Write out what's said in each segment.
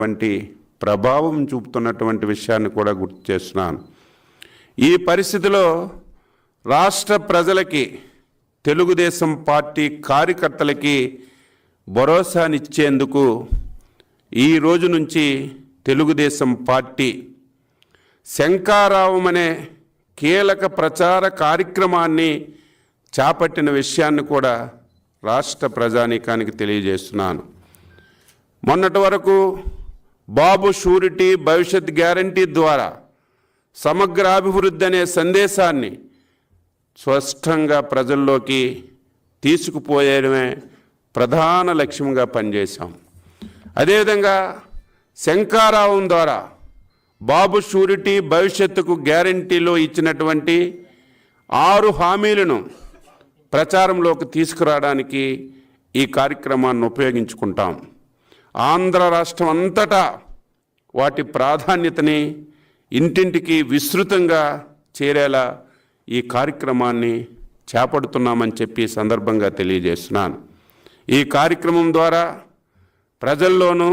వంటి ప్రభావం చూపుతున్నటువంటి విషయాన్ని కూడా గుర్తు చేస్తున్నాను. ఈ పరిస్థితిలో రాష్ట్ర ప్రజలకి, తెలుగుదేశం పార్టీ కార్యకర్తలకి భరోసానిచ్చేందుకు ఈ రోజు నుంచి తెలుగుదేశం పార్టీ శంఖారావం అనే కీలక ప్రచార కార్యక్రమాన్ని చేపట్టిన విషయాన్ని కూడా రాష్ట్ర ప్రజానీకానికి తెలియజేస్తున్నాను. మొన్నటి వరకు బాబు షూరిటీ భవిష్యత్ గ్యారంటీ ద్వారా సమగ్ర అభివృద్ధి అనే సందేశాన్ని స్పష్టంగా ప్రజల్లోకి తీసుకుపోయడమే ప్రధాన లక్ష్యంగా పనిచేశాం. అదేవిధంగా శంఖారావం ద్వారా బాబు షూరిటీ భవిష్యత్తుకు గ్యారంటీలో ఇచ్చినటువంటి 6 హామీలను ప్రచారంలోకి తీసుకురావడానికి ఈ కార్యక్రమాన్ని ఉపయోగించుకుంటాం. ఆంధ్ర రాష్ట్రం అంతటా వాటి ప్రాధాన్యతని ఇంటింటికి విస్తృతంగా చేరేలా ఈ కార్యక్రమాన్ని చేపడుతున్నామని చెప్పి సందర్భంగా తెలియజేస్తున్నాను. ఈ కార్యక్రమం ద్వారా ప్రజల్లోనూ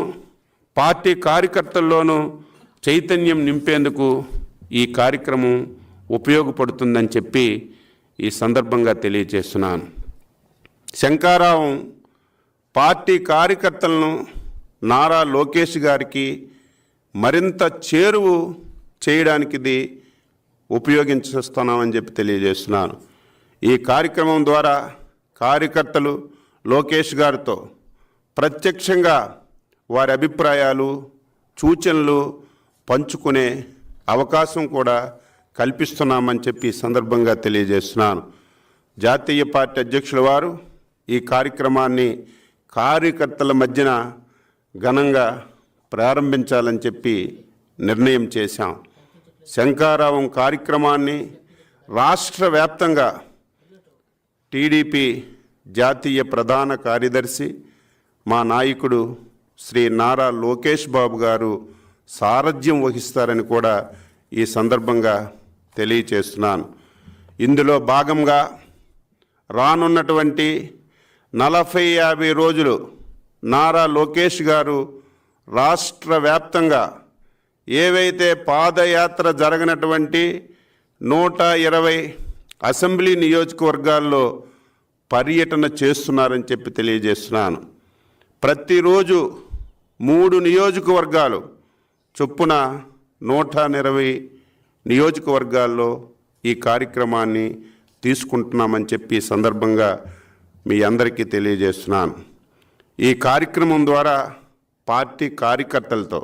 పార్టీ కార్యకర్తల్లోనూ చైతన్యం నింపేందుకు ఈ కార్యక్రమం ఉపయోగపడుతుందని చెప్పి ఈ సందర్భంగా తెలియజేస్తున్నాను. శంఖారావం పార్టీ కార్యకర్తలను నారా లోకేష్ గారికి మరింత చేరువు చేయడానికి ఇది ఉపయోగించుస్తున్నామని చెప్పి తెలియజేస్తున్నాను. ఈ కార్యక్రమం ద్వారా కార్యకర్తలు లోకేష్ గారితో ప్రత్యక్షంగా వారి అభిప్రాయాలు, సూచనలు పంచుకునే అవకాశం కూడా కల్పిస్తున్నామని చెప్పి సందర్భంగా తెలియజేస్తున్నాను. జాతీయ పార్టీ అధ్యక్షుల వారు ఈ కార్యక్రమాన్ని కార్యకర్తల మధ్యన ఘనంగా ప్రారంభించాలని చెప్పి నిర్ణయం చేశాం. శంఖారావం కార్యక్రమాన్ని రాష్ట్ర వ్యాప్తంగా టీడీపీ జాతీయ ప్రధాన కార్యదర్శి మా నాయకుడు శ్రీ నారా లోకేష్ బాబు గారు సారథ్యం వహిస్తారని కూడా ఈ సందర్భంగా తెలియచేస్తున్నాను. ఇందులో భాగంగా రానున్నటువంటి 40-50 రోజులు నారా లోకేష్ గారు రాష్ట్ర వ్యాప్తంగా ఏవైతే పాదయాత్ర జరగనటువంటి 120 అసెంబ్లీ నియోజకవర్గాల్లో పర్యటన చేస్తున్నారని చెప్పి తెలియజేస్తున్నాను. ప్రతిరోజు 3 నియోజకవర్గాలు చొప్పున 120 నియోజకవర్గాల్లో ఈ కార్యక్రమాన్ని తీసుకుంటున్నామని చెప్పి సందర్భంగా మీ అందరికీ తెలియజేస్తున్నాను. ఈ కార్యక్రమం ద్వారా పార్టీ కార్యకర్తలతో,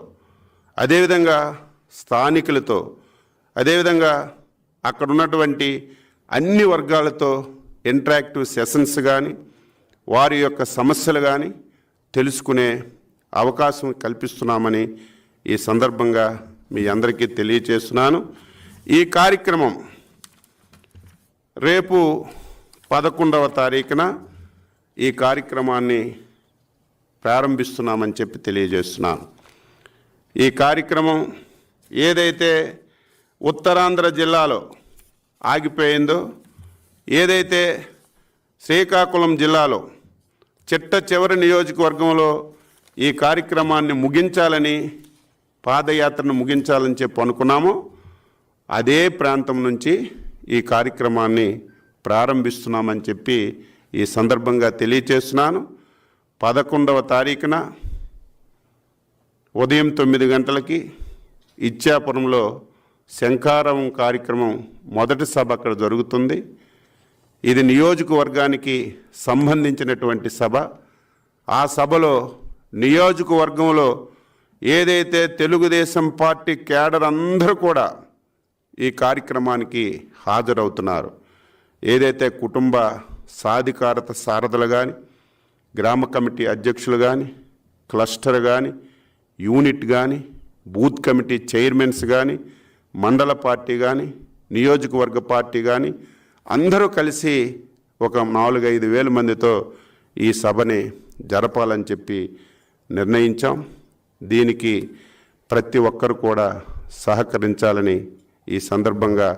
అదేవిధంగా స్థానికులతో, అదేవిధంగా అక్కడ ఉన్నటువంటి అన్ని వర్గాలతో ఇంటరాక్టివ్ సెషన్స్ కానీ, వారి యొక్క సమస్యలు కానీ తెలుసుకునే అవకాశం కల్పిస్తున్నామని ఈ సందర్భంగా మీ అందరికీ తెలియచేస్తున్నాను. ఈ కార్యక్రమం రేపు 11వ తారీఖున ఈ కార్యక్రమాన్ని ప్రారంభిస్తున్నామని చెప్పి తెలియజేస్తున్నాను. ఈ కార్యక్రమం ఏదైతే ఉత్తరాంధ్ర జిల్లాలో ఆగిపోయిందో, ఏదైతే శ్రీకాకుళం జిల్లాలో చిట్ట చివరి నియోజకవర్గంలో ఈ కార్యక్రమాన్ని ముగించాలని, పాదయాత్రను ముగించాలని చెప్పి అనుకున్నామో, అదే ప్రాంతం నుంచి ఈ కార్యక్రమాన్ని ప్రారంభిస్తున్నామని చెప్పి ఈ సందర్భంగా తెలియచేస్తున్నాను. 11వ తారీఖున ఉదయం 9 గంటలకి ఇచ్చాపురంలో శంఖారావం కార్యక్రమం మొదటి సభ అక్కడ జరుగుతుంది. ఇది నియోజకవర్గానికి సంబంధించినటువంటి సభ. ఆ సభలో నియోజకవర్గంలో ఏదైతే తెలుగుదేశం పార్టీ క్యాడర్ అందరూ కూడా ఈ కార్యక్రమానికి హాజరవుతున్నారు. ఏదైతే కుటుంబ సాధికారత సారథులు కానీ, గ్రామ కమిటీ అధ్యక్షులు కానీ, క్లస్టర్ కానీ, యూనిట్ కానీ, బూత్ కమిటీ చైర్మన్స్ కానీ, మండల పార్టీ కానీ, నియోజకవర్గ పార్టీ కానీ అందరూ కలిసి ఒక 4-5 వేల మందితో ఈ సభని జరపాలని చెప్పి నిర్ణయించాం. దీనికి ప్రతి ఒక్కరు కూడా సహకరించాలని ఈ సందర్భంగా